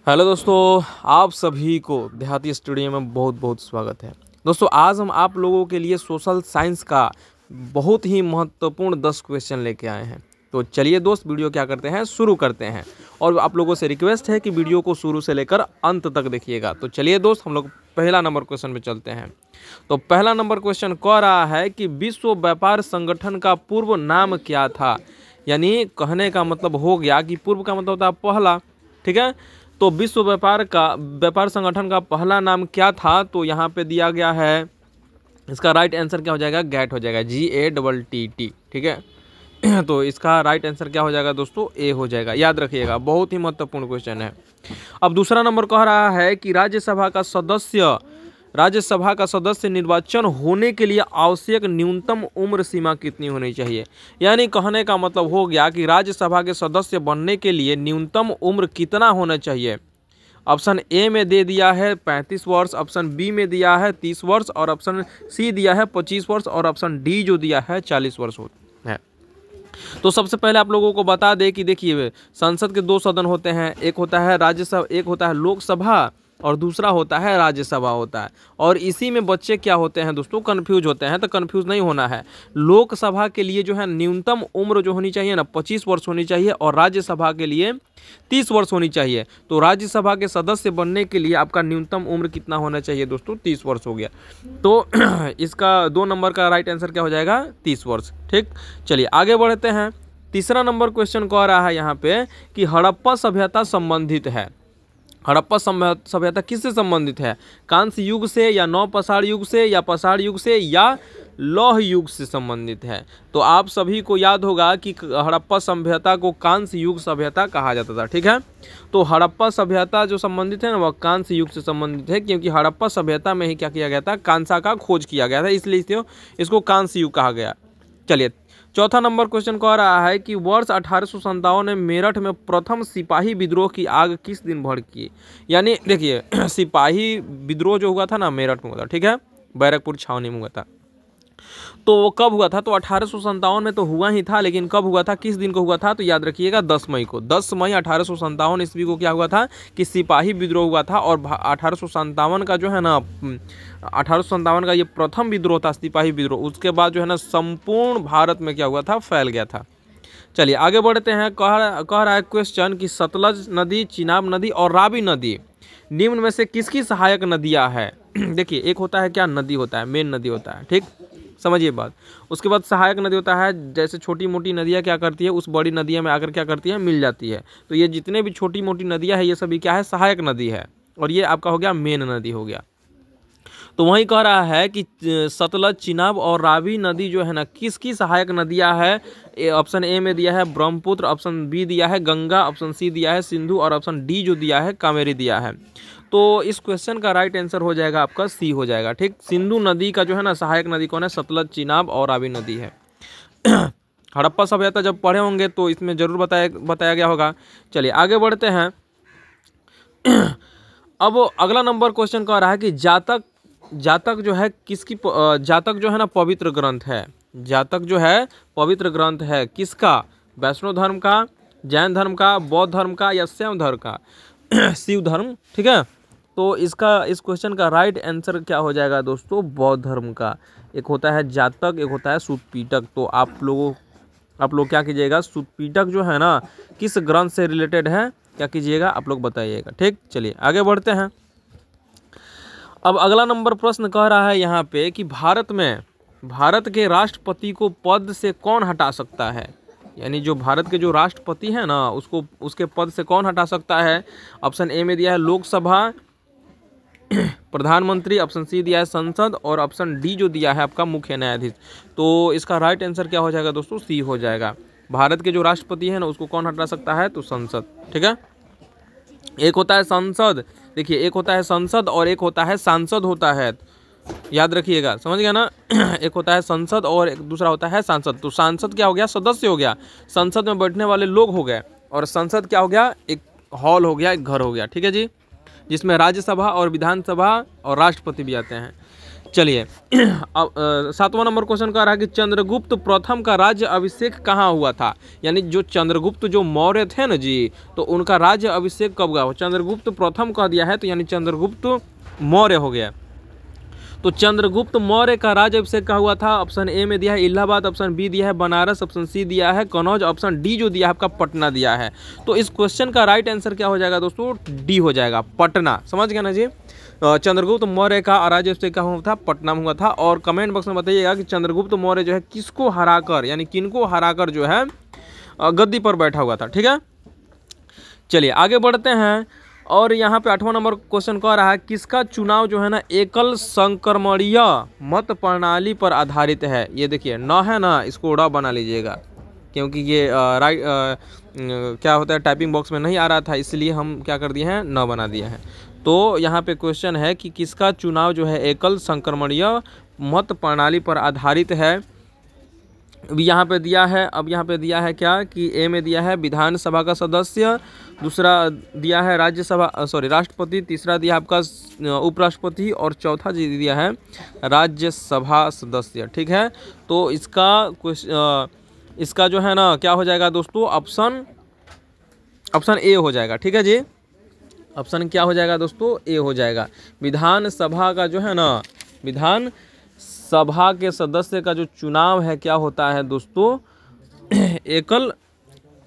Hello दोस्तों, आप सभी को देहाती स्टूडियो में बहुत बहुत स्वागत है। दोस्तों, आज हम आप लोगों के लिए सोशल साइंस का बहुत ही महत्वपूर्ण 10 क्वेश्चन लेके आए हैं। तो चलिए दोस्त, वीडियो क्या करते हैं, शुरू करते हैं। और आप लोगों से रिक्वेस्ट है कि वीडियो को शुरू से लेकर अंत तक देखिएगा। तो चलिए दोस्त, हम लोग पहला नंबर क्वेश्चन पे चलते हैं। तो पहला नंबर क्वेश्चन कह रहा है कि विश्व व्यापार संगठन का पूर्व नाम क्या था। यानी कहने का मतलब हो गया कि पूर्व का मतलब होता है पहला, ठीक है। तो विश्व व्यापार संगठन का पहला नाम क्या था, तो यहाँ पे दिया गया है। इसका राइट आंसर क्या हो जाएगा, गैट हो जाएगा, GATT, ठीक है। तो इसका राइट आंसर क्या हो जाएगा दोस्तों, ए हो जाएगा। याद रखिएगा, बहुत ही महत्वपूर्ण क्वेश्चन है। अब दूसरा नंबर कह रहा है कि राज्यसभा का सदस्य निर्वाचन होने के लिए आवश्यक न्यूनतम उम्र सीमा कितनी होनी चाहिए। यानी कहने का मतलब हो गया कि राज्यसभा के सदस्य बनने के लिए न्यूनतम उम्र कितना होना चाहिए। ऑप्शन ए में दे दिया है 35 वर्ष, ऑप्शन बी में दिया है 30 वर्ष, और ऑप्शन सी दिया है 25 वर्ष, और ऑप्शन डी जो दिया है 40 वर्ष है। तो सबसे पहले आप लोगों को बता दें कि देखिए, संसद के 2 सदन होते हैं, एक होता है राज्यसभा, एक होता है लोकसभा, और दूसरा होता है राज्यसभा होता है। और इसी में बच्चे क्या होते हैं दोस्तों, कंफ्यूज होते हैं। तो कंफ्यूज नहीं होना है। लोकसभा के लिए जो है न्यूनतम उम्र जो होनी चाहिए ना 25 वर्ष होनी चाहिए, और राज्यसभा के लिए 30 वर्ष होनी चाहिए। तो राज्यसभा के सदस्य बनने के लिए आपका न्यूनतम उम्र कितना होना चाहिए दोस्तों, 30 वर्ष हो गया। तो इसका 2 नंबर का राइट आंसर क्या हो जाएगा, 30 वर्ष, ठीक। चलिए आगे बढ़ते हैं। तीसरा नंबर क्वेश्चन कह रहा है यहाँ पे कि हड़प्पा सभ्यता संबंधित है। हड़प्पा सभ्यता किससे संबंधित है, कांस्य युग से, या नवपाषाण युग से, या पाषाण युग से, या लौह युग से संबंधित है। तो आप सभी को याद होगा कि हड़प्पा सभ्यता को कांस्य युग सभ्यता कहा जाता था, ठीक है। तो हड़प्पा सभ्यता जो संबंधित है ना, वह कांस्य युग से संबंधित है, क्योंकि हड़प्पा सभ्यता में ही क्या किया गया था, कांसा का खोज किया गया था, इसलिए इसको कांस्य युग कहा गया। चलिए चौथा नंबर क्वेश्चन कह रहा है कि वर्ष 1857 में मेरठ में प्रथम सिपाही विद्रोह की आग किस दिन भड़की। यानी देखिए, सिपाही विद्रोह जो हुआ था ना, मेरठ में हुआ था, ठीक है, बैरकपुर छावनी में हुआ था। तो वो कब हुआ था, तो 1857 में तो हुआ ही था, लेकिन कब हुआ था, किस दिन को हुआ था, तो याद रखिएगा 10 मई को। 10 मई 1857 ईस्वी को क्या हुआ था कि सिपाही विद्रोह हुआ था। और 1857 का जो है ना, 1857 का ये प्रथम विद्रोह था, सिपाही विद्रोह। उसके बाद जो है ना, संपूर्ण भारत में क्या हुआ था, फैल गया था। चलिए आगे बढ़ते हैं। कह रहा है क्वेश्चन कि सतलज नदी, चिनाब नदी और रावी नदी निम्न में से किसकी सहायक नदियां है। देखिए, एक होता है क्या, नदी होता है, मेन नदी होता है, ठीक, समझिए बात। उसके बाद सहायक नदी होता है, जैसे छोटी मोटी नदियाँ क्या करती है, उस बड़ी नदियों में आकर क्या करती है, मिल जाती है। तो ये जितने भी छोटी मोटी नदियाँ हैं, ये सभी क्या है, सहायक नदी है। और ये आपका हो गया मेन नदी हो गया। तो वहीं कह रहा है कि सतलज, चिनाब और रावी नदी जो है ना, किसकी सहायक नदियां है। ऑप्शन ए में दिया है ब्रह्मपुत्र, ऑप्शन बी दिया है गंगा, ऑप्शन सी दिया है सिंधु, और ऑप्शन डी जो दिया है कावेरी दिया है। तो इस क्वेश्चन का राइट आंसर हो जाएगा आपका सी हो जाएगा, ठीक। सिंधु नदी का जो है ना, सहायक नदी कौन है, सतलज, चिनाब और रावी नदी है। हड़प्पा सभ्यता जब पढ़े होंगे तो इसमें जरूर बताया गया होगा। चलिए आगे बढ़ते हैं। अब अगला नंबर क्वेश्चन कह रहा है कि जातक जो है किसकी, जातक जो है ना पवित्र ग्रंथ है। जातक जो है पवित्र ग्रंथ है किसका, वैष्णव धर्म का, जैन धर्म का, बौद्ध धर्म का, या शैव धर्म का, शिव धर्म, ठीक है। तो इस क्वेश्चन का राइट आंसर क्या हो जाएगा दोस्तों, बौद्ध धर्म का। एक होता है जातक, एक होता है सुतपीटक। तो आप लोग क्या कीजिएगा, सुतपीटक जो है ना, किस ग्रंथ से रिलेटेड है, क्या कीजिएगा, आप लोग बताइएगा, ठीक। चलिए आगे बढ़ते हैं। अब अगला नंबर प्रश्न कह रहा है यहाँ पे कि भारत के राष्ट्रपति को पद से कौन हटा सकता है। यानी जो भारत के जो राष्ट्रपति है ना, उसके पद से कौन हटा सकता है। ऑप्शन ए में दिया है लोकसभा, प्रधानमंत्री, ऑप्शन सी दिया है संसद, और ऑप्शन डी जो दिया है आपका मुख्य न्यायाधीश। तो इसका राइट आंसर क्या हो जाएगा दोस्तों, सी हो जाएगा। भारत के जो राष्ट्रपति है ना, उसको कौन हटा सकता है, तो संसद, ठीक है। एक होता है संसद, देखिए, एक होता है संसद और एक होता है सांसद होता है, याद रखिएगा, समझ गया ना। एक होता है संसद और एक दूसरा होता है सांसद। तो सांसद क्या हो गया, सदस्य हो गया, संसद में बैठने वाले लोग हो गए, और संसद क्या हो गया, एक हॉल हो गया, एक घर हो गया, ठीक है जी, जिसमें राज्यसभा और विधानसभा और राष्ट्रपति भी आते हैं। चलिए अब 7वां नंबर क्वेश्चन कह रहा है कि चंद्रगुप्त प्रथम का राज्य अभिषेक कहाँ हुआ था। यानी जो चंद्रगुप्त जो मौर्य थे ना जी, तो उनका राज्य अभिषेक कब हुआ। चंद्रगुप्त प्रथम कह दिया है तो यानी चंद्रगुप्त मौर्य हो गया। तो चंद्रगुप्त मौर्य का राज्य अभिषेक का हुआ था। ऑप्शन ए में दिया है इलाहाबाद, ऑप्शन बी दिया है बनारस, ऑप्शन सी दिया है कनौज, ऑप्शन डी जो दिया है आपका पटना दिया है। तो इस क्वेश्चन का राइट आंसर क्या हो जाएगा दोस्तों, डी हो जाएगा, पटना। समझ गया ना जी। चंद्रगुप्त मौर्य का राज्य अभिषेक का हुआ था, पटना में हुआ था। और कमेंट बॉक्स में बताइएगा कि चंद्रगुप्त मौर्य जो है किसको हराकर, यानी किनको हराकर जो है गद्दी पर बैठा हुआ था। ठीक है, चलिए आगे बढ़ते हैं। और यहाँ पे 8वां नंबर क्वेश्चन कह रहा है किसका चुनाव जो है ना एकल संक्रमणीय मत प्रणाली पर आधारित है। ये देखिए न है ना, इसको ड़ बना लीजिएगा क्योंकि ये क्या होता है टाइपिंग बॉक्स में नहीं आ रहा था, इसलिए हम क्या कर दिए हैं, न बना दिए हैं। तो यहाँ पे क्वेश्चन है कि किसका चुनाव जो है एकल संक्रमणीय मत प्रणाली पर आधारित है। अब यहाँ पे दिया है, अब यहाँ पे दिया है क्या कि ए में दिया है विधानसभा का सदस्य, दूसरा दिया है राष्ट्रपति, तीसरा दिया आपका उपराष्ट्रपति और चौथा जी दिया है राज्यसभा सदस्य। ठीक है, तो इसका जो है ना क्या हो जाएगा दोस्तों, ऑप्शन ए हो जाएगा। ठीक है जी, ऑप्शन क्या हो जाएगा दोस्तों, ए हो जाएगा। विधानसभा का जो है ना, विधानसभा के सदस्य का जो चुनाव है क्या होता है दोस्तों,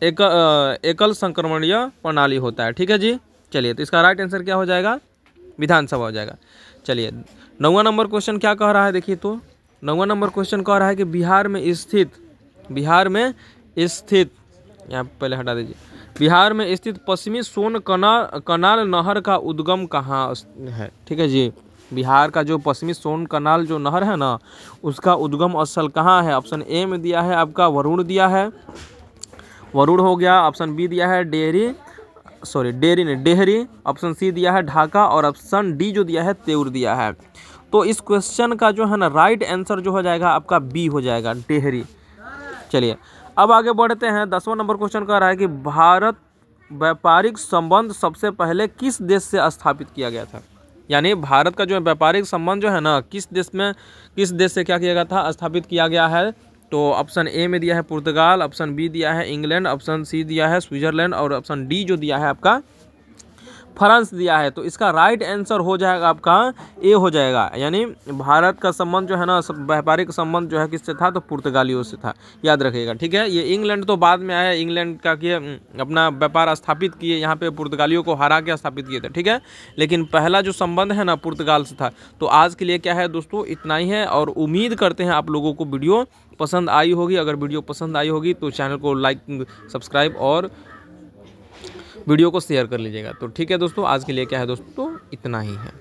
एकल संक्रमणीय प्रणाली होता है। ठीक है जी, चलिए तो इसका राइट आंसर क्या हो जाएगा, विधानसभा हो जाएगा। चलिए 9वां नंबर क्वेश्चन क्या कह रहा है, देखिए तो 9वां नंबर क्वेश्चन कह रहा है कि बिहार में स्थित यहाँ पहले हटा दीजिए, बिहार में स्थित पश्चिमी सोन कनाल नहर का उद्गम कहाँ है। ठीक है जी, बिहार का जो पश्चिमी सोन कनाल जो नहर है ना, उसका उद्गम स्थल कहाँ है। ऑप्शन ए में दिया है आपका वरुण दिया है, वरुण हो गया। ऑप्शन बी दिया है डेहरी, ऑप्शन सी दिया है ढाका और ऑप्शन डी जो दिया है तेउर दिया है। तो इस क्वेश्चन का जो है ना राइट आंसर जो हो जाएगा आपका बी हो जाएगा, डेहरी। चलिए अब आगे बढ़ते हैं। 10वां नंबर क्वेश्चन कह रहा है कि भारत व्यापारिक संबंध सबसे पहले किस देश से स्थापित किया गया था। यानी भारत का जो व्यापारिक संबंध जो है ना किस देश से क्या किया गया था, स्थापित किया गया है। तो ऑप्शन ए में दिया है पुर्तगाल, ऑप्शन बी दिया है इंग्लैंड, ऑप्शन सी दिया है स्विट्जरलैंड और ऑप्शन डी जो दिया है आपका फ्रांस दिया है। तो इसका राइट आंसर हो जाएगा आपका ए हो जाएगा। यानी भारत का संबंध जो है ना व्यापारिक संबंध जो है किससे था, तो पुर्तगालियों से था, याद रखिएगा। ठीक है, ये इंग्लैंड तो बाद में आया, इंग्लैंड का किए अपना व्यापार स्थापित किए, यहाँ पे पुर्तगालियों को हरा के स्थापित किए थे। ठीक है, लेकिन पहला जो संबंध है ना पुर्तगाल से था। तो आज के लिए क्या है दोस्तों, इतना ही है और उम्मीद करते हैं आप लोगों को वीडियो पसंद आई होगी। अगर वीडियो पसंद आई होगी तो चैनल को लाइक, सब्सक्राइब और वीडियो को शेयर कर लीजिएगा। तो ठीक है दोस्तों, आज के लिए क्या है दोस्तों, इतना ही है।